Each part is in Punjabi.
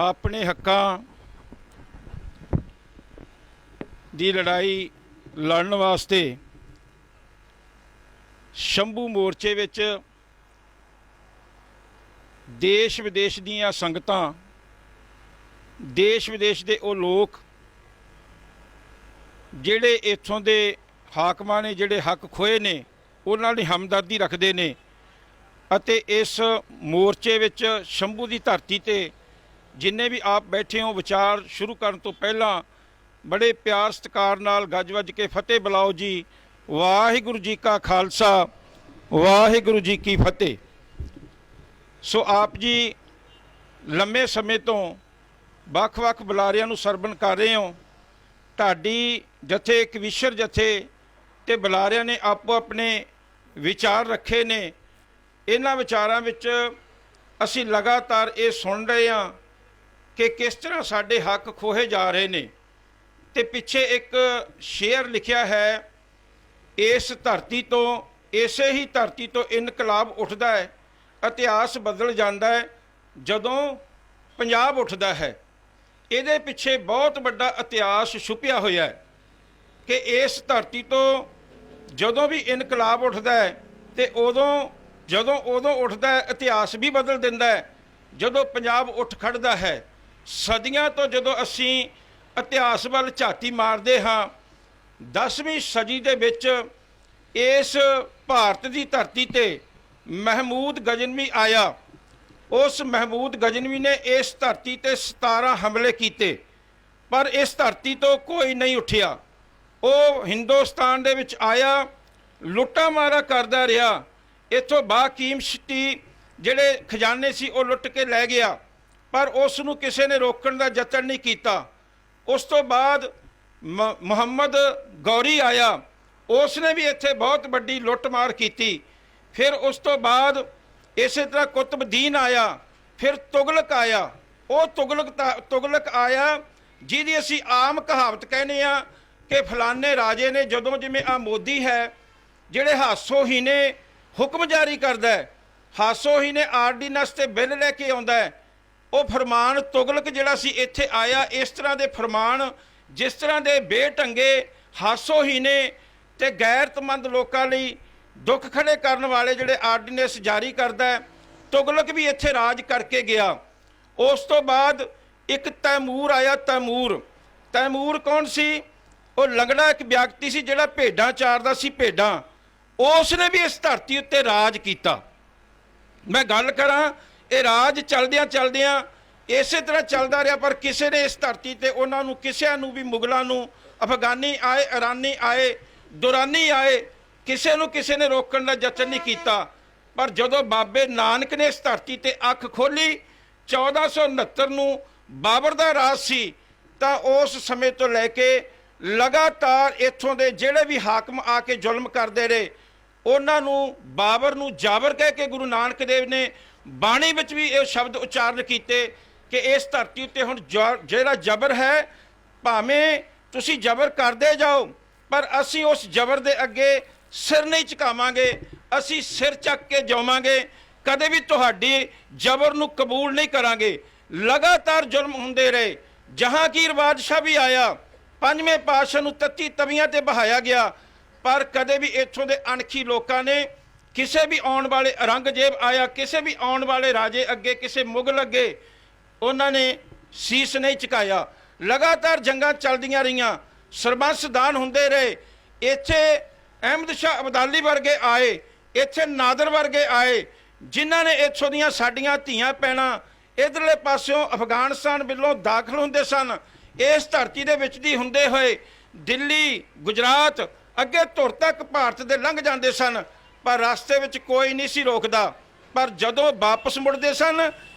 ਆਪਣੇ ਹੱਕਾਂ ਦੀ ਲੜਾਈ ਲੜਨ ਵਾਸਤੇ ਸ਼ੰਭੂ ਮੋਰਚੇ ਵਿੱਚ ਦੇਸ਼ ਵਿਦੇਸ਼ ਦੀਆਂ ਸੰਗਤਾਂ, ਦੇਸ਼ ਵਿਦੇਸ਼ ਦੇ ਉਹ ਲੋਕ ਜਿਹੜੇ ਇੱਥੋਂ ਦੇ ਹਾਕਮਾਂ ਨੇ ਜਿਹੜੇ ਹੱਕ ਖੋਏ ਨੇ ਉਹਨਾਂ ਦੀ ਹਮਦਰਦੀ ਰੱਖਦੇ ਨੇ ਅਤੇ ਇਸ ਮੋਰਚੇ ਵਿੱਚ ਸ਼ੰਭੂ ਦੀ ਧਰਤੀ ਤੇ ਜਿੰਨੇ ਵੀ ਆਪ ਬੈਠੇ ਹੋ ਵਿਚਾਰ ਸ਼ੁਰੂ ਕਰਨ ਤੋਂ ਪਹਿਲਾਂ ਬੜੇ ਪਿਆਰ ਸਤਿਕਾਰ ਨਾਲ ਗੱਜ ਵੱਜ ਕੇ ਫਤਿਹ ਬੁਲਾਓ ਜੀ। ਵਾਹਿਗੁਰੂ ਜੀ ਕਾ ਖਾਲਸਾ, ਵਾਹਿਗੁਰੂ ਜੀ ਕੀ ਫਤਿਹ। ਸੋ ਆਪ ਜੀ ਲੰਮੇ ਸਮੇਂ ਤੋਂ ਵੱਖ-ਵੱਖ ਬੁਲਾਰਿਆਂ ਨੂੰ ਸਰਵਣ ਕਰ ਰਹੇ ਹੋ। ਢਾਡੀ ਜਥੇ, ਕਵੀਸ਼ਰ ਜਥੇ ਤੇ ਬੁਲਾਰਿਆਂ ਨੇ ਆਪੋ ਆਪਣੇ ਵਿਚਾਰ ਰੱਖੇ ਨੇ। ਇਹਨਾਂ ਵਿਚਾਰਾਂ ਵਿੱਚ ਅਸੀਂ ਲਗਾਤਾਰ ਇਹ ਸੁਣ ਰਹੇ ਹਾਂ ਕਿ ਕਿਸ ਤਰ੍ਹਾਂ ਸਾਡੇ ਹੱਕ ਖੋਹੇ ਜਾ ਰਹੇ ਨੇ। ਤੇ ਪਿੱਛੇ ਇੱਕ ਸ਼ੇਅਰ ਲਿਖਿਆ ਹੈ, ਇਸ ਧਰਤੀ ਤੋਂ, ਇਸੇ ਹੀ ਧਰਤੀ ਤੋਂ ਇਨਕਲਾਬ ਉੱਠਦਾ ਹੈ, ਇਤਿਹਾਸ ਬਦਲ ਜਾਂਦਾ ਹੈ ਜਦੋਂ ਪੰਜਾਬ ਉੱਠਦਾ ਹੈ। ਇਹਦੇ ਪਿੱਛੇ ਬਹੁਤ ਵੱਡਾ ਇਤਿਹਾਸ ਛੁਪਿਆ ਹੋਇਆ ਹੈ ਕਿ ਇਸ ਧਰਤੀ ਤੋਂ ਜਦੋਂ ਵੀ ਇਨਕਲਾਬ ਉੱਠਦਾ ਹੈ ਤੇ ਜਦੋਂ ਉੱਠਦਾ ਹੈ ਇਤਿਹਾਸ ਵੀ ਬਦਲ ਦਿੰਦਾ ਹੈ। ਜਦੋਂ ਪੰਜਾਬ ਉੱਠ ਖੜਦਾ ਹੈ, ਸਦੀਆਂ ਤੋਂ ਜਦੋਂ ਅਸੀਂ ਇਤਿਹਾਸ ਵੱਲ ਝਾਤੀ ਮਾਰਦੇ ਹਾਂ, 10ਵੀਂ ਸਦੀ ਦੇ ਵਿੱਚ ਇਸ ਭਾਰਤ ਦੀ ਧਰਤੀ ਤੇ ਮਹਿਮੂਦ ਗਜ਼ਨਵੀ ਆਇਆ। ਉਸ ਮਹਿਮੂਦ ਗਜ਼ਨਵੀ ਨੇ ਇਸ ਧਰਤੀ ਤੇ 17 ਹਮਲੇ ਕੀਤੇ, ਪਰ ਇਸ ਧਰਤੀ ਤੋਂ ਕੋਈ ਨਹੀਂ ਉੱਠਿਆ। ਉਹ ਹਿੰਦੁਸਤਾਨ ਦੇ ਵਿੱਚ ਆਇਆ, ਲੁੱਟਾ ਮਾਰਾ ਕਰਦਾ ਰਿਹਾ। ਇੱਥੋਂ ਬਾਕੀਮਤੀ ਜਿਹੜੇ ਖਜ਼ਾਨੇ ਸੀ ਉਹ ਲੁੱਟ ਕੇ ਲੈ ਗਿਆ, ਪਰ ਉਸ ਨੂੰ ਕਿਸੇ ਨੇ ਰੋਕਣ ਦਾ ਯਤਨ ਨਹੀਂ ਕੀਤਾ। ਉਸ ਤੋਂ ਬਾਅਦ ਮੁਹੰਮਦ ਗੌਰੀ ਆਇਆ, ਉਸ ਨੇ ਵੀ ਇੱਥੇ ਬਹੁਤ ਵੱਡੀ ਲੁੱਟਮਾਰ ਕੀਤੀ। ਫਿਰ ਉਸ ਤੋਂ ਬਾਅਦ ਇਸੇ ਤਰ੍ਹਾਂ ਕੁਤਬਦੀਨ ਆਇਆ, ਫਿਰ ਤੁਗਲਕ ਆਇਆ। ਉਹ ਤੁਗਲਕ ਆਇਆ ਜਿਹਦੀ ਅਸੀਂ ਆਮ ਕਹਾਵਤ ਕਹਿੰਦੇ ਆ ਕਿ ਫਲਾਨੇ ਰਾਜੇ ਨੇ, ਜਦੋਂ ਜਿਵੇਂ ਆ ਮੋਦੀ ਹੈ ਜਿਹੜੇ ਹਾਸੋਹੀਣੇ ਹੁਕਮ ਜਾਰੀ ਕਰਦਾ ਹੈ, ਹਾਸੋਹੀਣੇ ਆਰਡੀਨੈਂਸ ਤੇ ਬਿੱਲ ਲੈ ਕੇ ਆਉਂਦਾ ਹੈ, ਉਹ ਫਰਮਾਨ ਤੁਗਲਕ ਜਿਹੜਾ ਸੀ ਇੱਥੇ ਆਇਆ। ਇਸ ਤਰ੍ਹਾਂ ਦੇ ਫਰਮਾਨ, ਜਿਸ ਤਰ੍ਹਾਂ ਦੇ ਬੇਢੰਗੇ, ਹਾਸੋਹੀਣੇ ਤੇ ਗੈਰਤਮੰਦ ਲੋਕਾਂ ਲਈ ਦੁੱਖ ਖੜੇ ਕਰਨ ਵਾਲੇ ਜਿਹੜੇ ਆਰਡੀਨੈਂਸ ਜਾਰੀ ਕਰਦਾ ਹੈ, ਤੁਗਲਕ ਵੀ ਇੱਥੇ ਰਾਜ ਕਰਕੇ ਗਿਆ। ਉਸ ਤੋਂ ਬਾਅਦ ਇੱਕ ਤੈਮੂਰ ਆਇਆ। ਤੈਮੂਰ ਕੌਣ ਸੀ? ਉਹ ਲੰਗੜਾ ਇੱਕ ਵਿਅਕਤੀ ਸੀ ਜਿਹੜਾ ਭੇਡਾਂ ਚਾਰਦਾ ਸੀ, ਭੇਡਾਂ। ਉਸ ਨੇ ਵੀ ਇਸ ਧਰਤੀ ਉੱਤੇ ਰਾਜ ਕੀਤਾ। ਮੈਂ ਗੱਲ ਕਰਾਂ, ਇਹ ਰਾਜ ਚਲਦਿਆਂ ਇਸੇ ਤਰ੍ਹਾਂ ਚੱਲਦਾ ਰਿਹਾ, ਪਰ ਕਿਸੇ ਨੇ ਇਸ ਧਰਤੀ ਤੇ ਉਹਨਾਂ ਨੂੰ, ਕਿਸੇ ਨੂੰ ਵੀ, ਮੁਗਲਾਂ ਨੂੰ, ਅਫਗਾਨੀ ਆਏ, ਇਰਾਨੀ ਆਏ, ਦੁਰਾਨੀ ਆਏ, ਕਿਸੇ ਨੇ ਰੋਕਣ ਦਾ ਯਤਨ ਨਹੀਂ ਕੀਤਾ। ਪਰ ਜਦੋਂ ਬਾਬੇ ਨਾਨਕ ਨੇ ਇਸ ਧਰਤੀ ਤੇ ਅੱਖ ਖੋਲ੍ਹੀ, 1469 ਨੂੰ ਬਾਬਰ ਦਾ ਰਾਜ ਸੀ, ਤਾਂ ਉਸ ਸਮੇਂ ਤੋਂ ਲੈ ਕੇ ਲਗਾਤਾਰ ਇੱਥੋਂ ਦੇ ਜਿਹੜੇ ਵੀ ਹਾਕਮ ਆ ਕੇ ਜ਼ੁਲਮ ਕਰਦੇ ਰਹੇ, ਉਹਨਾਂ ਨੂੰ, ਬਾਬਰ ਨੂੰ ਜਾਬਰ ਕਹਿ ਕੇ ਗੁਰੂ ਨਾਨਕ ਦੇਵ ਨੇ ਬਾਣੀ ਵਿੱਚ ਵੀ ਇਹ ਸ਼ਬਦ ਉਚਾਰਨ ਕੀਤੇ ਕਿ ਇਸ ਧਰਤੀ ਉੱਤੇ ਹੁਣ ਜਿਹੜਾ ਜ਼ਬਰ ਹੈ, ਭਾਵੇਂ ਤੁਸੀਂ ਜ਼ਬਰ ਕਰਦੇ ਜਾਓ, ਪਰ ਅਸੀਂ ਉਸ ਜ਼ਬਰ ਦੇ ਅੱਗੇ ਸਿਰ ਨਹੀਂ ਝੁਕਾਵਾਂਗੇ, ਅਸੀਂ ਸਿਰ ਚੱਕ ਕੇ ਜਾਵਾਂਗੇ, ਕਦੇ ਵੀ ਤੁਹਾਡੀ ਜ਼ਬਰ ਨੂੰ ਕਬੂਲ ਨਹੀਂ ਕਰਾਂਗੇ। ਲਗਾਤਾਰ ਜ਼ੁਲਮ ਹੁੰਦੇ ਰਹੇ। ਜਹਾਂਗੀਰ ਬਾਦਸ਼ਾਹ ਵੀ ਆਇਆ, 5ਵੇਂ ਪਾਤਸ਼ਾਹ ਨੂੰ 33 ਤਵੀਆਂ ਤੇ ਬਹਾਇਆ ਗਿਆ, ਪਰ ਕਦੇ ਵੀ ਇੱਥੋਂ ਦੇ ਅਣਖੀ ਲੋਕਾਂ ਨੇ, ਕਿਸੇ ਵੀ ਆਉਣ ਵਾਲੇ, ਔਰੰਗਜ਼ੇਬ ਆਇਆ, ਕਿਸੇ ਵੀ ਆਉਣ ਵਾਲੇ ਰਾਜੇ ਅੱਗੇ, ਕਿਸੇ ਮੁਗਲ ਅੱਗੇ ਉਹਨਾਂ ਨੇ ਸੀਸ ਨਹੀਂ ਝੁਕਾਇਆ। ਲਗਾਤਾਰ ਜੰਗਾਂ ਚੱਲਦੀਆਂ ਰਹੀਆਂ, ਸਰਬੰਸ ਦਾਨ ਹੁੰਦੇ ਰਹੇ। ਇੱਥੇ ਅਹਿਮਦ ਸ਼ਾਹ ਅਬਦਾਲੀ ਵਰਗੇ ਆਏ, ਇੱਥੇ ਨਾਦਰ ਵਰਗੇ ਆਏ, ਜਿਨ੍ਹਾਂ ਨੇ ਇੱਥੋਂ ਦੀਆਂ ਸਾਡੀਆਂ ਧੀਆਂ ਭੈਣਾਂ ਇੱਧਰਲੇ ਪਾਸਿਓਂ ਅਫਗਾਨਿਸਤਾਨ ਵੱਲੋਂ ਦਾਖਲ ਹੁੰਦੇ ਸਨ। ਇਸ ਧਰਤੀ ਦੇ ਵਿੱਚ ਦੀ ਹੁੰਦੇ ਹੋਏ ਦਿੱਲੀ, ਗੁਜਰਾਤ, ਅੱਗੇ ਧੁਰ ਤੱਕ ਭਾਰਤ ਦੇ ਲੰਘ ਜਾਂਦੇ ਸਨ, ਪਰ ਰਸਤੇ ਵਿੱਚ ਕੋਈ ਨਹੀਂ ਸੀ ਰੋਕਦਾ। ਪਰ ਜਦੋਂ ਵਾਪਸ ਮੁੜਦੇ ਸਨ,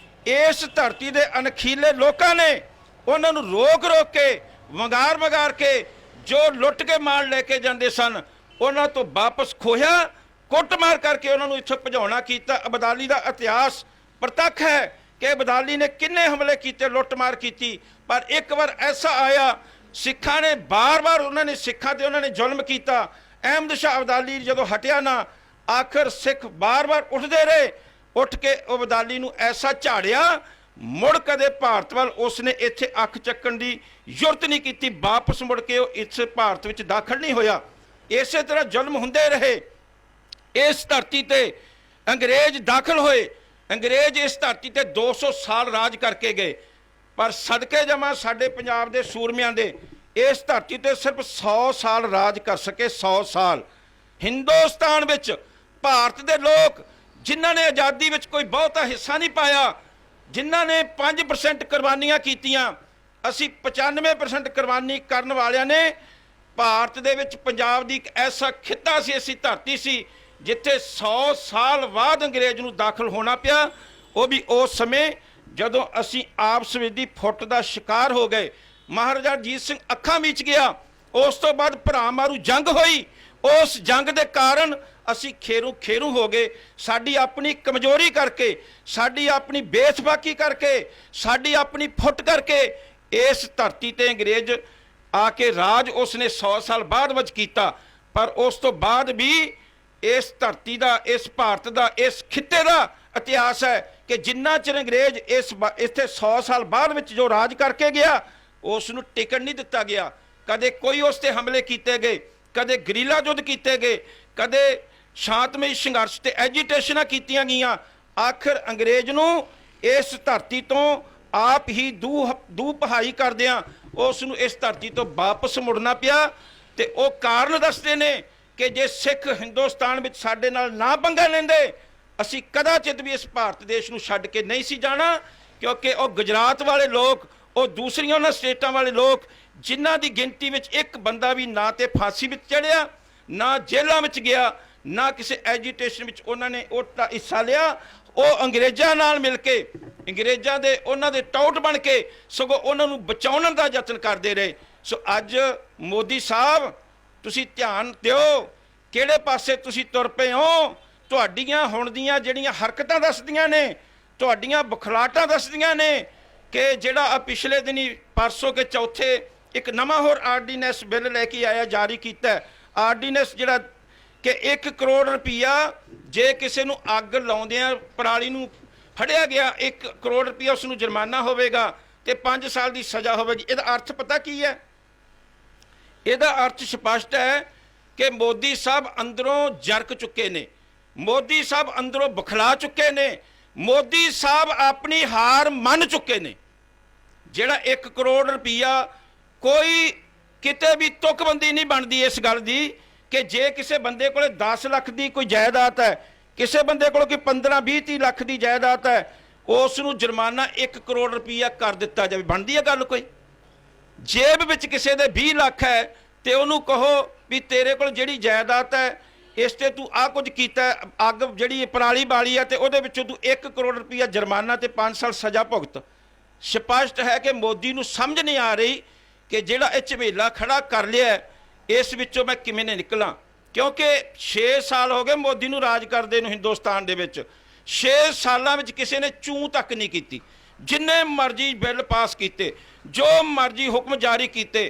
ਇਸ ਧਰਤੀ ਦੇ ਅਣਖੀਲੇ ਲੋਕਾਂ ਨੇ ਉਹਨਾਂ ਨੂੰ ਰੋਕ ਕੇ, ਵੰਗਾਰ ਕੇ, ਜੋ ਲੁੱਟ ਕੇ ਮਾਲ ਲੈ ਕੇ ਜਾਂਦੇ ਸਨ, ਉਹਨਾਂ ਤੋਂ ਵਾਪਸ ਖੋਹਿਆ, ਕੁੱਟਮਾਰ ਕਰਕੇ ਉਹਨਾਂ ਨੂੰ ਇੱਥੋਂ ਭਜਾਉਣਾ ਕੀਤਾ। ਅਬਦਾਲੀ ਦਾ ਇਤਿਹਾਸ ਪ੍ਰਤੱਖ ਹੈ ਕਿ ਅਬਦਾਲੀ ਨੇ ਕਿੰਨੇ ਹਮਲੇ ਕੀਤੇ, ਲੁੱਟਮਾਰ ਕੀਤੀ। ਪਰ ਇੱਕ ਵਾਰ ਐਸਾ ਆਇਆ, ਸਿੱਖਾਂ ਨੇ ਬਾਰ-ਬਾਰ ਉਹਨਾਂ ਨੇ ਜ਼ੁਲਮ ਕੀਤਾ। ਅਹਿਮਦ ਸ਼ਾਹ ਅਬਦਾਲੀ ਜਦੋਂ ਹਟਿਆ ਨਾ, ਆਖਰ ਸਿੱਖ ਬਾਰ-ਬਾਰ ਉੱਠਦੇ ਰਹੇ, ਉੱਠ ਕੇ ਅਬਦਾਲੀ ਨੂੰ ਐਸਾ ਝਾੜਿਆ ਮੁੜ ਕਦੇ ਭਾਰਤ ਵੱਲ ਉਸਨੇ ਇੱਥੇ ਅੱਖ ਚੱਕਣ ਦੀ ਜ਼ਰੂਰਤ ਨਹੀਂ ਕੀਤੀ। ਵਾਪਸ ਮੁੜ ਕੇ ਉਹ ਇਸ ਭਾਰਤ ਵਿੱਚ ਦਾਖਲ ਨਹੀਂ ਹੋਇਆ। ਇਸੇ ਤਰ੍ਹਾਂ ਜ਼ੁਲਮ ਹੁੰਦੇ ਰਹੇ। ਇਸ ਧਰਤੀ ਤੇ ਅੰਗਰੇਜ਼ ਦਾਖਲ ਹੋਏ। ਅੰਗਰੇਜ਼ ਇਸ ਧਰਤੀ ਤੇ 200 ਸਾਲ ਰਾਜ ਕਰਕੇ ਗਏ, ਪਰ ਸਦਕੇ ਜਮਾ ਸਾਡੇ ਪੰਜਾਬ ਦੇ ਸੂਰਮਿਆਂ ਦੇ ਇਸ ਧਰਤੀ ਤੇ ਸਿਰਫ 100 ਸਾਲ ਰਾਜ ਕਰ ਸਕੇ। 100 ਸਾਲ ਹਿੰਦੁਸਤਾਨ ਵਿੱਚ ਭਾਰਤ ਦੇ ਲੋਕ ਜਿਨ੍ਹਾਂ ਨੇ ਆਜ਼ਾਦੀ ਵਿੱਚ ਕੋਈ ਬਹੁਤਾ ਹਿੱਸਾ ਨਹੀਂ ਪਾਇਆ, ਜਿਨ੍ਹਾਂ ਨੇ 5% ਕੁਰਬਾਨੀਆਂ ਕੀਤੀਆਂ, ਅਸੀਂ 95% ਕੁਰਬਾਨੀ ਕਰਨ ਵਾਲਿਆਂ ਨੇ ਭਾਰਤ ਦੇ ਵਿੱਚ ਪੰਜਾਬ ਦੀ ਇੱਕ ਐਸਾ ਖਿੱਤਾ ਸੀ, ਐਸੀ ਧਰਤੀ ਸੀ ਜਿੱਥੇ 100 ਸਾਲ ਬਾਅਦ ਅੰਗਰੇਜ਼ ਨੂੰ ਦਾਖਲ ਹੋਣਾ ਪਿਆ। ਉਹ ਵੀ ਉਸ ਸਮੇਂ ਜਦੋਂ ਅਸੀਂ ਆਪਸ ਵਿੱਚ ਦੀ ਫੁੱਟ ਦਾ ਸ਼ਿਕਾਰ ਹੋ ਗਏ। ਮਹਾਰਾਜਾ ਰਣਜੀਤ ਸਿੰਘ ਅੱਖਾਂ ਮੀਚ ਗਿਆ। ਉਸ ਤੋਂ ਬਾਅਦ ਭਰਾ ਮਾਰੂ ਜੰਗ ਹੋਈ। ਉਸ ਜੰਗ ਦੇ ਕਾਰਨ ਅਸੀਂ ਖੇਰੂ ਹੋ ਗਏ। ਸਾਡੀ ਆਪਣੀ ਕਮਜ਼ੋਰੀ ਕਰਕੇ, ਸਾਡੀ ਆਪਣੀ ਬੇਸਬਾਕੀ ਕਰਕੇ, ਸਾਡੀ ਆਪਣੀ ਫੁੱਟ ਕਰਕੇ ਇਸ ਧਰਤੀ ਤੇ ਅੰਗਰੇਜ਼ ਆ ਕੇ ਰਾਜ ਉਸਨੇ 100 ਸਾਲ ਬਾਅਦ ਵਿੱਚ ਕੀਤਾ। ਪਰ ਉਸ ਤੋਂ ਬਾਅਦ ਵੀ ਇਸ ਧਰਤੀ ਦਾ, ਇਸ ਭਾਰਤ ਦਾ, ਇਸ ਖਿੱਤੇ ਦਾ ਇਤਿਹਾਸ ਹੈ ਕਿ ਜਿੰਨਾ ਚਿਰ ਅੰਗਰੇਜ਼ ਇੱਥੇ 100 ਸਾਲ ਬਾਅਦ ਵਿੱਚ ਜੋ ਰਾਜ ਕਰਕੇ ਗਿਆ, ਉਸ ਨੂੰ ਟਿਕਣ ਨਹੀਂ ਦਿੱਤਾ ਗਿਆ। ਕਦੇ ਕੋਈ ਉਸ ਤੇ ਹਮਲੇ ਕੀਤੇ ਗਏ, ਕਦੇ ਗਰੀਲਾ ਯੁੱਧ ਕੀਤੇ ਗਏ, ਕਦੇ ਸ਼ਾਂਤਮਈ ਸੰਘਰਸ਼ ਤੇ ਐਜੀਟੇਸ਼ਨਾਂ ਕੀਤੀਆਂ ਗਈਆਂ। ਆਖਰ ਅੰਗਰੇਜ਼ ਨੂੰ ਇਸ ਧਰਤੀ ਤੋਂ ਆਪ ਹੀ ਦੂ ਪਹਾਈ ਕਰਦਿਆਂ ਉਸ ਨੂੰ ਇਸ ਧਰਤੀ ਤੋਂ ਵਾਪਸ ਮੁੜਨਾ ਪਿਆ। ਤੇ ਉਹ ਕਾਰਨ ਦੱਸਦੇ ਨੇ ਕਿ ਜੇ ਸਿੱਖ ਹਿੰਦੁਸਤਾਨ ਵਿੱਚ ਸਾਡੇ ਨਾਲ ਨਾ ਪੰਗਾ ਲੈਂਦੇ, ਅਸੀਂ ਕਦਾਚਿਤ ਵੀ ਇਸ ਭਾਰਤ ਦੇਸ਼ ਨੂੰ ਛੱਡ ਕੇ ਨਹੀਂ ਸੀ ਜਾਣਾ। ਕਿਉਂਕਿ ਉਹ ਗੁਜਰਾਤ ਵਾਲੇ ਲੋਕ, ਉਹ ਦੂਸਰੀਆਂ ਉਹਨਾਂ ਸਟੇਟਾਂ ਵਾਲੇ ਲੋਕ ਜਿਨ੍ਹਾਂ ਦੀ ਗਿਣਤੀ ਵਿੱਚ ਇੱਕ ਬੰਦਾ ਵੀ ਨਾ ਤੇ ਫਾਂਸੀ ਵਿੱਚ ਚੜ੍ਹਿਆ, ਨਾ ਜੇਲ੍ਹਾਂ ਵਿੱਚ ਗਿਆ, ਨਾ ਕਿਸੇ ਐਜੀਟੇਸ਼ਨ ਵਿੱਚ ਉਹਨਾਂ ਨੇ ਉਹਦਾ ਹਿੱਸਾ ਲਿਆ, ਉਹ ਅੰਗਰੇਜ਼ਾਂ ਨਾਲ ਮਿਲ ਕੇ, ਅੰਗਰੇਜ਼ਾਂ ਦੇ ਉਹਨਾਂ ਦੇ ਟੌਟ ਬਣ ਕੇ ਸਗੋਂ ਉਹਨਾਂ ਨੂੰ ਬਚਾਉਣ ਦਾ ਯਤਨ ਕਰਦੇ ਰਹੇ। ਸੋ ਅੱਜ ਮੋਦੀ ਸਾਹਿਬ, ਤੁਸੀਂ ਧਿਆਨ ਦਿਓ ਕਿਹੜੇ ਪਾਸੇ ਤੁਸੀਂ ਤੁਰ ਪਏ ਹੋ। ਤੁਹਾਡੀਆਂ ਹੁਣ ਦੀਆਂ ਜਿਹੜੀਆਂ ਹਰਕਤਾਂ ਦੱਸਦੀਆਂ ਨੇ, ਤੁਹਾਡੀਆਂ ਬੁਖਲਾਟਾਂ ਦੱਸਦੀਆਂ ਨੇ ਕਿ ਜਿਹੜਾ ਪਿਛਲੇ ਦਿਨੀ ਪਰਸੋਂ ਕੇ ਚੌਥੇ ਇੱਕ ਨਵਾਂ ਹੋਰ ਆਰਡੀਨੈਂਸ ਬਿੱਲ ਲੈ ਕੇ ਆਇਆ, ਜਾਰੀ ਕੀਤਾ ਆਰਡੀਨੈਂਸ ਜਿਹੜਾ ਕਿ 1 ਕਰੋੜ ਰੁਪਈਆ ਜੇ ਕਿਸੇ ਨੂੰ ਅੱਗ ਲਾਉਂਦਿਆਂ ਪਰਾਲੀ ਨੂੰ ਫੜਿਆ ਗਿਆ, 1 ਕਰੋੜ ਰੁਪਈਆ ਉਸ ਨੂੰ ਜੁਰਮਾਨਾ ਹੋਵੇਗਾ ਤੇ 5 ਸਾਲ ਦੀ ਸਜ਼ਾ ਹੋਵੇਗੀ। ਇਹਦਾ ਅਰਥ ਪਤਾ ਕੀ ਹੈ? ਇਹਦਾ ਅਰਥ ਸਪਸ਼ਟ ਹੈ ਕਿ ਮੋਦੀ ਸਾਹਿਬ ਅੰਦਰੋਂ ਜਰਕ ਚੁੱਕੇ ਨੇ, ਮੋਦੀ ਸਾਹਿਬ ਅੰਦਰੋਂ ਬੁਖਲਾ ਚੁੱਕੇ ਨੇ, ਮੋਦੀ ਸਾਹਿਬ ਆਪਣੀ ਹਾਰ ਮੰਨ ਚੁੱਕੇ ਨੇ। ਜਿਹੜਾ 1 ਕਰੋੜ ਰੁਪਈਆ, ਕੋਈ ਕਿਤੇ ਵੀ ਤੁਕਬੰਦੀ ਨਹੀਂ ਬਣਦੀ ਇਸ ਗੱਲ ਦੀ ਕਿ ਜੇ ਕਿਸੇ ਬੰਦੇ ਕੋਲੇ 10 ਲੱਖ ਦੀ ਕੋਈ ਜਾਇਦਾਦ ਹੈ, ਕਿਸੇ ਬੰਦੇ ਕੋਲ ਕੋਈ 15, 20, 30 ਲੱਖ ਦੀ ਜਾਇਦਾਦ ਹੈ, ਉਸ ਨੂੰ ਜੁਰਮਾਨਾ 1 ਕਰੋੜ ਰੁਪਈਆ ਕਰ ਦਿੱਤਾ ਜਾਵੇ। ਬਣਦੀ ਹੈ ਗੱਲ ਕੋਈ? ਜੇਬ ਵਿੱਚ ਕਿਸੇ ਦੇ 20 ਲੱਖ ਹੈ ਤੇ ਉਹਨੂੰ ਕਹੋ ਵੀ ਤੇਰੇ ਕੋਲ ਜਿਹੜੀ ਜਾਇਦਾਦ ਹੈ ਇਸ ਤੇ ਤੂੰ ਆਹ ਕੁਝ ਕੀਤਾ, ਅੱਗ ਜਿਹੜੀ ਪਰਾਲੀ ਬਾਲੀ ਹੈ ਤੇ ਉਹਦੇ ਵਿੱਚੋਂ ਤੂੰ 1 ਕਰੋੜ ਰੁਪਈਆ ਜੁਰਮਾਨਾ ਤੇ 5 ਸਾਲ ਸਜ਼ਾ ਭੁਗਤ। ਸਪਸ਼ਟ ਹੈ ਕਿ ਮੋਦੀ ਨੂੰ ਸਮਝ ਨਹੀਂ ਆ ਰਹੀ ਕਿ ਜਿਹੜਾ ਇਹ ਝਮੇਲਾ ਖੜਾ ਕਰ ਲਿਆ, ਇਸ ਵਿੱਚੋਂ ਮੈਂ ਕਿਵੇਂ ਨਿਕਲਾਂ। ਕਿਉਂਕਿ 6 ਸਾਲ ਹੋ ਗਏ ਮੋਦੀ ਨੂੰ ਰਾਜ ਕਰਦੇ ਨੂੰ ਹਿੰਦੁਸਤਾਨ ਦੇ ਵਿੱਚ। 6 ਸਾਲਾਂ ਵਿੱਚ ਕਿਸੇ ਨੇ ਚੂੰ ਤੱਕ ਨਹੀਂ ਕੀਤੀ। ਜਿੰਨੇ ਮਰਜ਼ੀ ਬਿੱਲ ਪਾਸ ਕੀਤੇ, ਜੋ ਮਰਜ਼ੀ ਹੁਕਮ ਜਾਰੀ ਕੀਤੇ,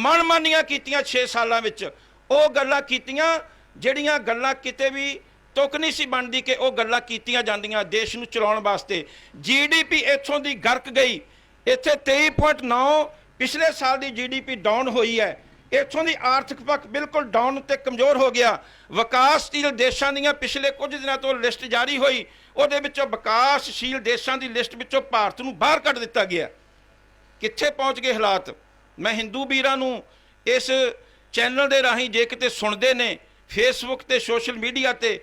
ਮਨਮਾਨੀਆਂ ਕੀਤੀਆਂ 6 ਸਾਲਾਂ ਵਿੱਚ। ਉਹ ਗੱਲਾਂ ਕੀਤੀਆਂ ਜਿਹੜੀਆਂ ਗੱਲਾਂ ਕਿਤੇ ਵੀ ਤੁਕ ਨਹੀਂ ਸੀ ਬਣਦੀ ਕਿ ਉਹ ਗੱਲਾਂ ਕੀਤੀਆਂ ਜਾਂਦੀਆਂ ਦੇਸ਼ ਨੂੰ ਚਲਾਉਣ ਵਾਸਤੇ। GDP ਇੱਥੋਂ ਦੀ ਗਰਕ ਗਈ। ਇੱਥੇ 23.9 ਪਿਛਲੇ ਸਾਲ ਦੀ GDP ਡਾਊਨ ਹੋਈ ਹੈ। ਇੱਥੋਂ ਦੀ ਆਰਥਿਕ ਪੱਖ ਬਿਲਕੁਲ ਡਾਊਨ ਤੇ ਕਮਜ਼ੋਰ ਹੋ ਗਿਆ। ਵਿਕਾਸਸ਼ੀਲ ਦੇਸ਼ਾਂ ਦੀਆਂ ਪਿਛਲੇ ਕੁਝ ਦਿਨਾਂ ਤੋਂ ਲਿਸਟ ਜਾਰੀ ਹੋਈ, ਉਹਦੇ ਵਿੱਚੋਂ ਵਿਕਾਸਸ਼ੀਲ ਦੇਸ਼ਾਂ ਦੀ ਲਿਸਟ ਵਿੱਚੋਂ ਭਾਰਤ ਨੂੰ ਬਾਹਰ ਕੱਢ ਦਿੱਤਾ ਗਿਆ। ਕਿੱਥੇ ਪਹੁੰਚ ਗਏ ਹਾਲਾਤ? ਮੈਂ ਹਿੰਦੂ ਵੀਰਾਂ ਨੂੰ ਇਸ ਚੈਨਲ ਦੇ ਰਾਹੀਂ ਜੇ ਕਿਤੇ ਸੁਣਦੇ ਨੇ, ਫੇਸਬੁੱਕ ਤੇ ਸੋਸ਼ਲ ਮੀਡੀਆ ਤੇ,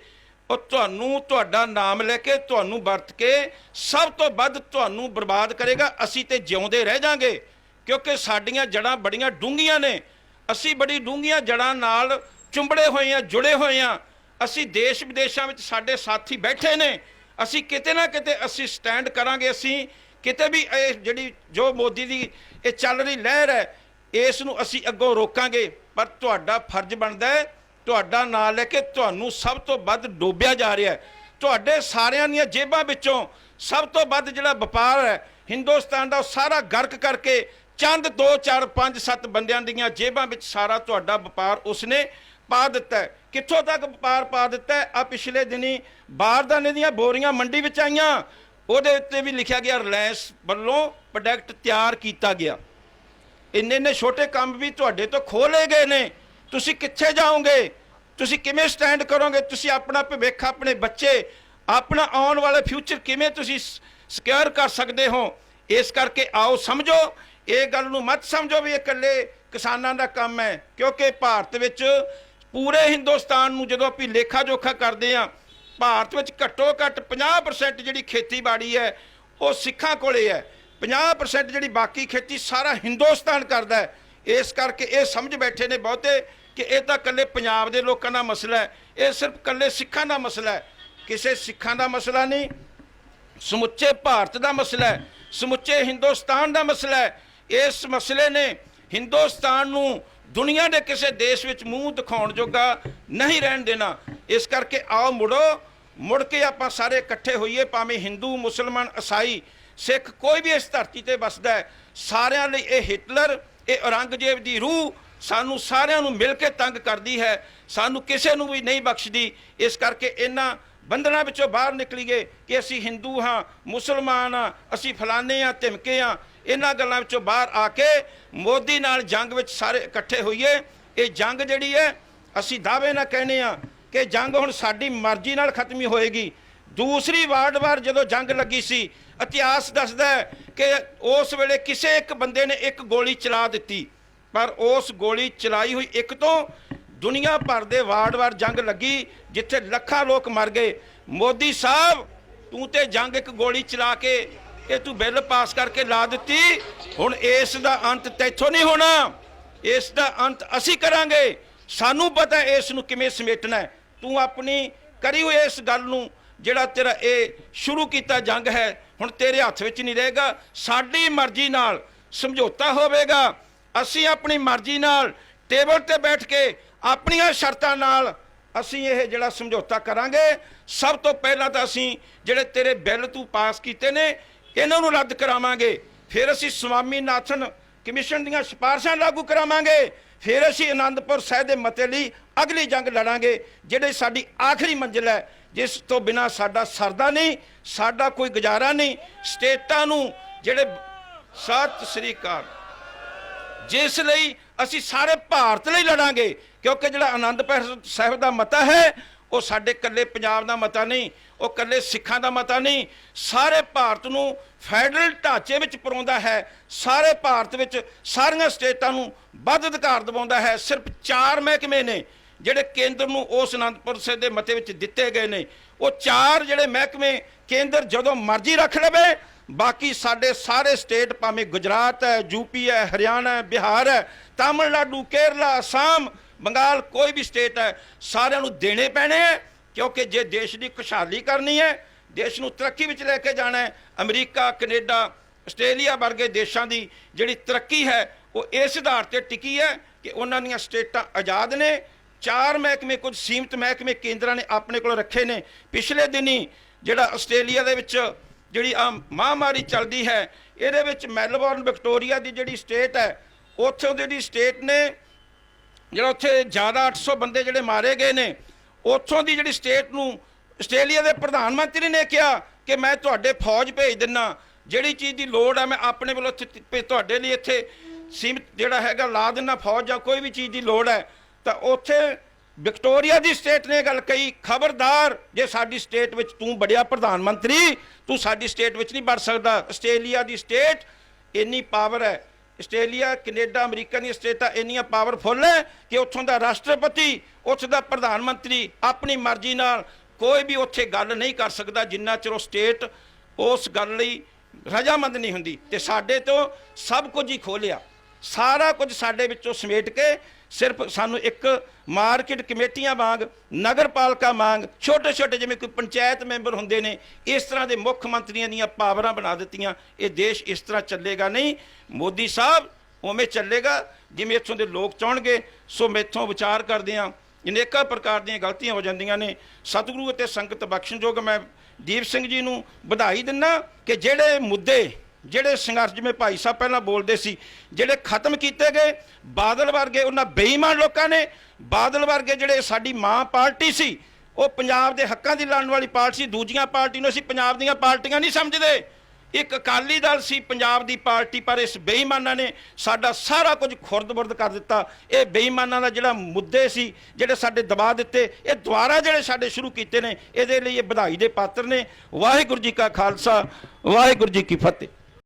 ਉਹ ਤੁਹਾਨੂੰ ਤੁਹਾਡਾ ਨਾਮ ਲੈ ਕੇ, ਤੁਹਾਨੂੰ ਵਰਤ ਕੇ ਸਭ ਤੋਂ ਵੱਧ ਤੁਹਾਨੂੰ ਬਰਬਾਦ ਕਰੇਗਾ। ਅਸੀਂ ਤੇ ਜਿਉਂਦੇ ਰਹਿ ਜਾਾਂਗੇ ਕਿਉਂਕਿ ਸਾਡੀਆਂ ਜੜ੍ਹਾਂ ਬੜੀਆਂ ਡੂੰਘੀਆਂ ਨੇ। ਅਸੀਂ ਬੜੀ ਡੂੰਘੀਆਂ ਜੜ੍ਹਾਂ ਨਾਲ ਚੁੰਬੜੇ ਹੋਏ ਹਾਂ, ਜੁੜੇ ਹੋਏ ਹਾਂ। ਅਸੀਂ ਦੇਸ਼ ਵਿਦੇਸ਼ਾਂ ਵਿੱਚ ਸਾਡੇ ਸਾਥੀ ਬੈਠੇ ਨੇ। ਅਸੀਂ ਕਿਤੇ ਨਾ ਕਿਤੇ ਅਸੀਂ ਸਟੈਂਡ ਕਰਾਂਗੇ। ਅਸੀਂ ਕਿਤੇ ਵੀ ਇਹ ਜਿਹੜੀ ਜੋ ਮੋਦੀ ਦੀ ਇਹ ਚੱਲ ਰਹੀ ਲਹਿਰ ਹੈ, ਇਸ ਨੂੰ ਅਸੀਂ ਅੱਗੋਂ ਰੋਕਾਂਗੇ। ਪਰ ਤੁਹਾਡਾ ਫਰਜ਼ ਬਣਦਾ ਹੈ, ਤੁਹਾਡਾ ਨਾਂ ਲੈ ਕੇ ਤੁਹਾਨੂੰ ਸਭ ਤੋਂ ਵੱਧ ਡੋਬਿਆ ਜਾ ਰਿਹਾ ਹੈ। ਤੁਹਾਡੇ ਸਾਰਿਆਂ ਦੀਆਂ ਜੇਬਾਂ ਵਿੱਚੋਂ ਸਭ ਤੋਂ ਵੱਧ ਜਿਹੜਾ ਵਪਾਰ ਹੈ ਹਿੰਦੁਸਤਾਨ ਦਾ, ਉਹ ਸਾਰਾ ਗਰਕ ਕਰਕੇ ਚੰਦ 2, 4, 5, 7 ਬੰਦਿਆਂ ਦੀਆਂ ਜੇਬਾਂ ਵਿੱਚ ਸਾਰਾ ਤੁਹਾਡਾ ਵਪਾਰ ਉਸਨੇ ਪਾ ਦਿੱਤਾ ਹੈ। ਕਿੱਥੋਂ ਤੱਕ ਵਪਾਰ ਪਾ ਦਿੱਤਾ ਹੈ? ਆ ਪਿਛਲੇ ਦਿਨੀ ਬਾਰਦਾਨੇ ਦੀਆਂ ਬੋਰੀਆਂ ਮੰਡੀ ਵਿੱਚ ਆਈਆਂ, ਉਹਦੇ ਉੱਤੇ ਵੀ ਲਿਖਿਆ ਗਿਆ ਰਿਲਾਇੰਸ ਵੱਲੋਂ ਪ੍ਰੋਡਕਟ ਤਿਆਰ ਕੀਤਾ ਗਿਆ। ਇੰਨੇ ਛੋਟੇ ਕੰਮ ਵੀ ਤੁਹਾਡੇ ਤੋਂ ਖੋਹ ਲਏ ਗਏ ਨੇ। ਤੁਸੀਂ ਕਿੱਥੇ ਜਾਓਗੇ? ਤੁਸੀਂ ਕਿਵੇਂ ਸਟੈਂਡ ਕਰੋਗੇ? ਤੁਸੀਂ ਆਪਣਾ ਭਵਿੱਖ, ਆਪਣੇ ਬੱਚੇ, ਆਪਣਾ ਆਉਣ ਵਾਲਾ ਫਿਊਚਰ ਕਿਵੇਂ ਤੁਸੀਂ ਸਿਕਿਉਰ ਕਰ ਸਕਦੇ ਹੋ? ਇਸ ਕਰਕੇ ਆਓ ਸਮਝੋ, ਇਹ ਗੱਲ ਨੂੰ ਮਤ ਸਮਝੋ ਵੀ ਇਹ ਇਕੱਲੇ ਕਿਸਾਨਾਂ ਦਾ ਕੰਮ ਹੈ, ਕਿਉਂਕਿ ਭਾਰਤ ਵਿੱਚ ਪੂਰੇ ਹਿੰਦੁਸਤਾਨ ਨੂੰ ਜਦੋਂ ਆਪਾਂ ਲੇਖਾ ਜੋਖਾ ਕਰਦੇ ਹਾਂ, ਭਾਰਤ ਵਿੱਚ ਘੱਟੋ ਘੱਟ 50% ਜਿਹੜੀ ਖੇਤੀਬਾੜੀ ਹੈ ਉਹ ਸਿੱਖਾਂ ਕੋਲੇ ਹੈ। 50% ਜਿਹੜੀ ਬਾਕੀ ਖੇਤੀ ਸਾਰਾ ਹਿੰਦੁਸਤਾਨ ਕਰਦਾ ਹੈ। ਇਸ ਕਰਕੇ ਇਹ ਸਮਝ ਬੈਠੇ ਨੇ ਬਹੁਤੇ ਕਿ ਇਹ ਤਾਂ ਇਕੱਲੇ ਪੰਜਾਬ ਦੇ ਲੋਕਾਂ ਦਾ ਮਸਲਾ ਹੈ, ਇਹ ਸਿਰਫ ਇਕੱਲੇ ਸਿੱਖਾਂ ਦਾ ਮਸਲਾ ਹੈ। ਕਿਸੇ ਸਿੱਖਾਂ ਦਾ ਮਸਲਾ ਨਹੀਂ, ਸਮੁੱਚੇ ਭਾਰਤ ਦਾ ਮਸਲਾ ਹੈ, ਸਮੁੱਚੇ ਹਿੰਦੁਸਤਾਨ ਦਾ ਮਸਲਾ ਹੈ। ਇਸ ਮਸਲੇ ਨੇ ਹਿੰਦੁਸਤਾਨ ਨੂੰ ਦੁਨੀਆ ਦੇ ਕਿਸੇ ਦੇਸ਼ ਵਿੱਚ ਮੂੰਹ ਦਿਖਾਉਣ ਜੋਗਾ ਨਹੀਂ ਰਹਿਣ ਦੇਣਾ। ਇਸ ਕਰਕੇ ਆਓ ਮੁੜ ਕੇ ਆਪਾਂ ਸਾਰੇ ਇਕੱਠੇ ਹੋਈਏ, ਭਾਵੇਂ ਹਿੰਦੂ, ਮੁਸਲਮਾਨ, ਈਸਾਈ, ਸਿੱਖ, ਕੋਈ ਵੀ ਇਸ ਧਰਤੀ ਤੇ ਵੱਸਦਾ ਹੈ। ਸਾਰਿਆਂ ਲਈ ਇਹ ਹਿਟਲਰ, ਇਹ ਔਰੰਗਜ਼ੇਬ ਦੀ ਰੂਹ ਸਾਨੂੰ ਸਾਰਿਆਂ ਨੂੰ ਮਿਲ ਕੇ ਤੰਗ ਕਰਦੀ ਹੈ, ਸਾਨੂੰ ਕਿਸੇ ਨੂੰ ਵੀ ਨਹੀਂ ਬਖਸ਼ਦੀ। ਇਸ ਕਰਕੇ ਇਹਨਾਂ ਬੰਧਨਾਂ ਵਿੱਚੋਂ ਬਾਹਰ ਨਿਕਲੀਏ ਕਿ ਅਸੀਂ ਹਿੰਦੂ ਹਾਂ, ਮੁਸਲਮਾਨ ਹਾਂ, ਅਸੀਂ ਫਲਾਣੇ ਹਾਂ, ਧਿਮਕੇ ਹਾਂ। ਇਹਨਾਂ ਗੱਲਾਂ ਵਿੱਚੋਂ ਬਾਹਰ ਆ ਕੇ ਮੋਦੀ ਨਾਲ ਜੰਗ ਵਿੱਚ ਸਾਰੇ ਇਕੱਠੇ ਹੋਈਏ। ਇਹ ਜੰਗ ਜਿਹੜੀ ਹੈ, ਅਸੀਂ ਦਾਅਵੇ ਨਾਲ ਕਹਿੰਦੇ ਹਾਂ ਕਿ ਜੰਗ ਹੁਣ ਸਾਡੀ ਮਰਜ਼ੀ ਨਾਲ ਖਤਮ ਹੀ ਹੋਏਗੀ। ਦੂਸਰੀ ਵਰਲਡ ਵਾਰ ਜਦੋਂ ਜੰਗ ਲੱਗੀ ਸੀ, ਇਤਿਹਾਸ ਦੱਸਦਾ ਹੈ ਕਿ ਉਸ ਵੇਲੇ ਕਿਸੇ ਇੱਕ ਬੰਦੇ ਨੇ ਇੱਕ ਗੋਲੀ ਚਲਾ ਦਿੱਤੀ, ਪਰ ਉਸ ਗੋਲੀ ਚਲਾਈ ਹੋਈ ਇੱਕ ਤੋਂ ਦੁਨੀਆ ਭਰ ਦੇ ਵਰਲਡ ਵਾਰ ਜੰਗ ਲੱਗੀ, ਜਿੱਥੇ ਲੱਖਾਂ ਲੋਕ ਮਰ ਗਏ। ਮੋਦੀ ਸਾਹਿਬ, ਤੂੰ ਤੇ ਜੰਗ ਇੱਕ ਗੋਲੀ ਚਲਾ ਕੇ ਇਹ ਤੂੰ ਬਿੱਲ ਪਾਸ ਕਰਕੇ ਲਾ ਦਿੱਤੀ। ਹੁਣ ਇਸ ਦਾ ਅੰਤ ਤੈਥੋਂ ਨਹੀਂ ਹੋਣਾ, ਇਸ ਦਾ ਅੰਤ ਅਸੀਂ ਕਰਾਂਗੇ। ਸਾਨੂੰ ਪਤਾ ਇਸ ਨੂੰ ਕਿਵੇਂ ਸਮੇਟਣਾ ਹੈ। ਤੂੰ ਆਪਣੀ ਕਰੀ ਹੋਈ ਇਸ ਗੱਲ ਨੂੰ, ਜਿਹੜਾ ਤੇਰਾ ਇਹ ਸ਼ੁਰੂ ਕੀਤਾ ਜੰਗ ਹੈ, ਹੁਣ ਤੇਰੇ ਹੱਥ ਵਿੱਚ ਨਹੀਂ ਰਹੇਗਾ। ਸਾਡੀ ਮਰਜ਼ੀ ਨਾਲ ਸਮਝੌਤਾ ਹੋਵੇਗਾ। ਅਸੀਂ ਆਪਣੀ ਮਰਜ਼ੀ ਨਾਲ ਟੇਬਲ ਤੇ ਬੈਠ ਕੇ ਆਪਣੀਆਂ ਸ਼ਰਤਾਂ ਨਾਲ ਅਸੀਂ ਇਹ ਜਿਹੜਾ ਸਮਝੌਤਾ ਕਰਾਂਗੇ। ਸਭ ਤੋਂ ਪਹਿਲਾਂ ਤਾਂ ਅਸੀਂ ਜਿਹੜੇ ਤੇਰੇ ਬਿੱਲ ਤੂੰ ਪਾਸ ਕੀਤੇ ਨੇ ਇਹਨਾਂ ਨੂੰ ਰੱਦ ਕਰਾਵਾਂਗੇ, ਫਿਰ ਅਸੀਂ ਸਵਾਮੀਨਾਥਨ ਕਮਿਸ਼ਨ ਦੀਆਂ ਸਿਫਾਰਸ਼ਾਂ ਲਾਗੂ ਕਰਾਵਾਂਗੇ, ਫਿਰ ਅਸੀਂ ਆਨੰਦਪੁਰ ਸਾਹਿਬ ਦੇ ਮਤੇ ਲਈ ਅਗਲੀ ਜੰਗ ਲੜਾਂਗੇ, ਜਿਹੜੀ ਸਾਡੀ ਆਖਰੀ ਮੰਜ਼ਿਲ ਹੈ, ਜਿਸ ਤੋਂ ਬਿਨਾਂ ਸਾਡਾ ਸਰਦਾ ਨਹੀਂ, ਸਾਡਾ ਕੋਈ ਗੁਜ਼ਾਰਾ ਨਹੀਂ। ਸਟੇਟਾਂ ਨੂੰ ਜਿਹੜੇ ਸਤਿ ਸ੍ਰੀ ਅਕਾਲ, ਜਿਸ ਲਈ ਅਸੀਂ ਸਾਰੇ ਭਾਰਤ ਲਈ ਲੜਾਂਗੇ, ਕਿਉਂਕਿ ਜਿਹੜਾ ਆਨੰਦਪੁਰ ਸਾਹਿਬ ਦਾ ਮਤਾ ਹੈ ਉਹ ਸਾਡੇ ਇਕੱਲੇ ਪੰਜਾਬ ਦਾ ਮਤਾ ਨਹੀਂ, ਉਹ ਇਕੱਲੇ ਸਿੱਖਾਂ ਦਾ ਮਤਾ ਨਹੀਂ, ਸਾਰੇ ਭਾਰਤ ਨੂੰ ਫੈਡਰਲ ਢਾਂਚੇ ਵਿੱਚ ਪਰੋਂਦਾ ਹੈ। ਸਾਰੇ ਭਾਰਤ ਵਿੱਚ ਸਾਰੀਆਂ ਸਟੇਟਾਂ ਨੂੰ ਵੱਧ ਅਧਿਕਾਰ ਦਿਵਾਉਂਦਾ ਹੈ। ਸਿਰਫ 4 ਮਹਿਕਮੇ ਨੇ ਜਿਹੜੇ ਕੇਂਦਰ ਨੂੰ ਉਸ ਆਨੰਦਪੁਰ ਸਾਹਿਬ ਦੇ ਮਤੇ ਵਿੱਚ ਦਿੱਤੇ ਗਏ ਨੇ। ਉਹ 4 ਜਿਹੜੇ ਮਹਿਕਮੇ ਕੇਂਦਰ ਜਦੋਂ ਮਰਜ਼ੀ ਰੱਖ ਲਵੇ, ਬਾਕੀ ਸਾਡੇ ਸਾਰੇ ਸਟੇਟ, ਭਾਵੇਂ ਗੁਜਰਾਤ ਹੈ, ਯੂਪੀ ਹੈ, ਹਰਿਆਣਾ ਹੈ, ਬਿਹਾਰ ਹੈ, ਤਾਮਿਲਨਾਡੂ, ਕੇਰਲਾ, ਅਸਾਮ, ਬੰਗਾਲ, ਕੋਈ ਵੀ ਸਟੇਟ ਹੈ, ਸਾਰਿਆਂ ਨੂੰ ਦੇਣੇ ਪੈਣੇ ਹੈ। ਕਿਉਂਕਿ ਜੇ ਦੇਸ਼ ਦੀ ਖੁਸ਼ਹਾਲੀ ਕਰਨੀ ਹੈ, ਦੇਸ਼ ਨੂੰ ਤਰੱਕੀ ਵਿੱਚ ਲੈ ਕੇ ਜਾਣਾ ਹੈ, ਅਮਰੀਕਾ, ਕੈਨੇਡਾ, ਆਸਟ੍ਰੇਲੀਆ ਵਰਗੇ ਦੇਸ਼ਾਂ ਦੀ ਜਿਹੜੀ ਤਰੱਕੀ ਹੈ ਉਹ ਇਸ ਆਧਾਰ 'ਤੇ ਟਿਕੀ ਹੈ ਕਿ ਉਹਨਾਂ ਦੀਆਂ ਸਟੇਟਾਂ ਆਜ਼ਾਦ ਨੇ। 4 ਮਹਿਕਮੇ, ਕੁਝ ਸੀਮਿਤ ਮਹਿਕਮੇ ਕੇਂਦਰਾਂ ਨੇ ਆਪਣੇ ਕੋਲ ਰੱਖੇ ਨੇ। ਪਿਛਲੇ ਦਿਨੀ ਜਿਹੜਾ ਆਸਟ੍ਰੇਲੀਆ ਦੇ ਵਿੱਚ ਜਿਹੜੀ ਆ ਮਹਾਂਮਾਰੀ ਚੱਲਦੀ ਹੈ, ਇਹਦੇ ਵਿੱਚ ਮੈਲਬੌਰਨ ਵਿਕਟੋਰੀਆ ਦੀ ਜਿਹੜੀ ਸਟੇਟ ਹੈ, ਉੱਥੋਂ ਦੀ ਸਟੇਟ ਨੇ ਜਿਹੜਾ ਉੱਥੇ ਜ਼ਿਆਦਾ 800 ਬੰਦੇ ਜਿਹੜੇ ਮਾਰੇ ਗਏ ਨੇ, ਉੱਥੋਂ ਦੀ ਜਿਹੜੀ ਸਟੇਟ ਨੂੰ ਆਸਟ੍ਰੇਲੀਆ ਦੇ ਪ੍ਰਧਾਨ ਮੰਤਰੀ ਨੇ ਕਿਹਾ ਕਿ ਮੈਂ ਤੁਹਾਡੇ ਫੌਜ ਭੇਜ ਦਿੰਦਾ, ਜਿਹੜੀ ਚੀਜ਼ ਦੀ ਲੋੜ ਹੈ ਮੈਂ ਆਪਣੇ ਵੱਲੋਂ ਤੁਹਾਡੇ ਲਈ ਇੱਥੇ ਸੀਮਿਤ ਜਿਹੜਾ ਹੈਗਾ ਲਾ ਦਿੰਦਾ ਫੌਜ, ਜਾਂ ਕੋਈ ਵੀ ਚੀਜ਼ ਦੀ ਲੋੜ ਹੈ। ਤਾਂ ਉੱਥੇ ਵਿਕਟੋਰੀਆ ਦੀ ਸਟੇਟ ਨੇ ਗੱਲ ਕਹੀ, ਖਬਰਦਾਰ ਜੇ ਸਾਡੀ ਸਟੇਟ ਵਿੱਚ ਤੂੰ ਬੜਿਆ ਪ੍ਰਧਾਨ ਮੰਤਰੀ, ਤੂੰ ਸਾਡੀ ਸਟੇਟ ਵਿੱਚ ਨਹੀਂ ਵੜ ਸਕਦਾ। ਆਸਟ੍ਰੇਲੀਆ ਦੀ ਸਟੇਟ ਇੰਨੀ ਪਾਵਰ ਹੈ, ਆਸਟ੍ਰੇਲੀਆ, ਕੈਨੇਡਾ, ਅਮਰੀਕਾ ਦੀਆਂ ਸਟੇਟਾਂ ਇੰਨੀਆਂ ਪਾਵਰਫੁੱਲ ਹੈ ਕਿ ਉੱਥੋਂ ਦਾ ਰਾਸ਼ਟਰਪਤੀ, ਉੱਥੋਂ ਦਾ ਪ੍ਰਧਾਨ ਮੰਤਰੀ ਆਪਣੀ ਮਰਜ਼ੀ ਨਾਲ ਕੋਈ ਵੀ ਉੱਥੇ ਗੱਲ ਨਹੀਂ ਕਰ ਸਕਦਾ, ਜਿੰਨਾ ਚਿਰ ਉਹ ਸਟੇਟ ਉਸ ਗੱਲ ਲਈ ਰਜਾਮੰਦ ਨਹੀਂ ਹੁੰਦੀ। ਤੇ ਸਾਡੇ ਤੋਂ ਸਭ ਕੁਝ ਹੀ ਖੋਹ ਲਿਆ, ਸਾਰਾ ਕੁਝ ਸਾਡੇ ਵਿੱਚੋਂ ਸਮੇਟ ਕੇ ਸਿਰਫ ਸਾਨੂੰ ਇੱਕ ਮਾਰਕੀਟ ਕਮੇਟੀਆਂ ਵਾਂਗ, ਨਗਰ ਪਾਲਿਕਾ ਵਾਂਗ, ਛੋਟੇ ਛੋਟੇ ਜਿਵੇਂ ਕੋਈ ਪੰਚਾਇਤ ਮੈਂਬਰ ਹੁੰਦੇ ਨੇ, ਇਸ ਤਰ੍ਹਾਂ ਦੇ ਮੁੱਖ ਮੰਤਰੀਆਂ ਦੀਆਂ ਪਾਵਰਾਂ ਬਣਾ ਦਿੱਤੀਆਂ। ਇਹ ਦੇਸ਼ ਇਸ ਤਰ੍ਹਾਂ ਚੱਲੇਗਾ ਨਹੀਂ। ਮੋਦੀ ਸਾਹਿਬ ਉਵੇਂ ਚੱਲੇਗਾ ਜਿਵੇਂ ਇੱਥੋਂ ਦੇ ਲੋਕ ਚਾਹਣਗੇ। ਸੋ ਮੈਥੋਂ ਵਿਚਾਰ ਕਰਦੇ ਹਾਂ, ਅਨੇਕਾਂ ਪ੍ਰਕਾਰ ਦੀਆਂ ਗਲਤੀਆਂ ਹੋ ਜਾਂਦੀਆਂ ਨੇ। ਸਤਿਗੁਰੂ ਅਤੇ ਸੰਗਤ ਬਖਸ਼ਣਯੋਗ ਮੈਂ ਦੀਪ ਸਿੰਘ ਜੀ ਨੂੰ ਵਧਾਈ ਦਿੰਦਾ ਕਿ ਜਿਹੜੇ ਮੁੱਦੇ, ਜਿਹੜੇ ਸੰਘਰਸ਼, ਜਿਵੇਂ ਭਾਈ ਸਾਹਿਬ ਪਹਿਲਾਂ ਬੋਲਦੇ ਸੀ, ਜਿਹੜੇ ਖਤਮ ਕੀਤੇ ਗਏ। ਬਾਦਲ ਵਰਗੇ ਉਹਨਾਂ ਬੇਈਮਾਨ ਲੋਕਾਂ ਨੇ, ਬਾਦਲ ਵਰਗੇ ਜਿਹੜੇ ਸਾਡੀ ਮਾਂ ਪਾਰਟੀ ਸੀ, ਉਹ ਪੰਜਾਬ ਦੇ ਹੱਕਾਂ ਦੀ ਲੜਨ ਵਾਲੀ ਪਾਰਟੀ ਸੀ। ਦੂਜੀਆਂ ਪਾਰਟੀ ਨੂੰ ਅਸੀਂ ਪੰਜਾਬ ਦੀਆਂ ਪਾਰਟੀਆਂ ਨਹੀਂ ਸਮਝਦੇ। ਇੱਕ ਅਕਾਲੀ ਦਲ ਸੀ ਪੰਜਾਬ ਦੀ ਪਾਰਟੀ, ਪਰ ਇਸ ਬੇਈਮਾਨਾਂ ਨੇ ਸਾਡਾ ਸਾਰਾ ਕੁਝ ਖੁਰਦ-ਬੁਰਦ ਕਰ ਦਿੱਤਾ। ਇਹ ਬੇਈਮਾਨਾਂ ਦਾ ਜਿਹੜਾ ਮੁੱਦੇ ਸੀ, ਜਿਹੜੇ ਸਾਡੇ ਦਬਾ ਦਿੱਤੇ, ਇਹ ਦੁਬਾਰਾ ਜਿਹੜੇ ਸਾਡੇ ਸ਼ੁਰੂ ਕੀਤੇ ਨੇ, ਇਹਦੇ ਲਈ ਇਹ ਵਧਾਈ ਦੇ ਪਾਤਰ ਨੇ। ਵਾਹਿਗੁਰੂ ਜੀ ਕਾ ਖਾਲਸਾ, ਵਾਹਿਗੁਰੂ ਜੀ ਕੀ ਫਤਿਹ।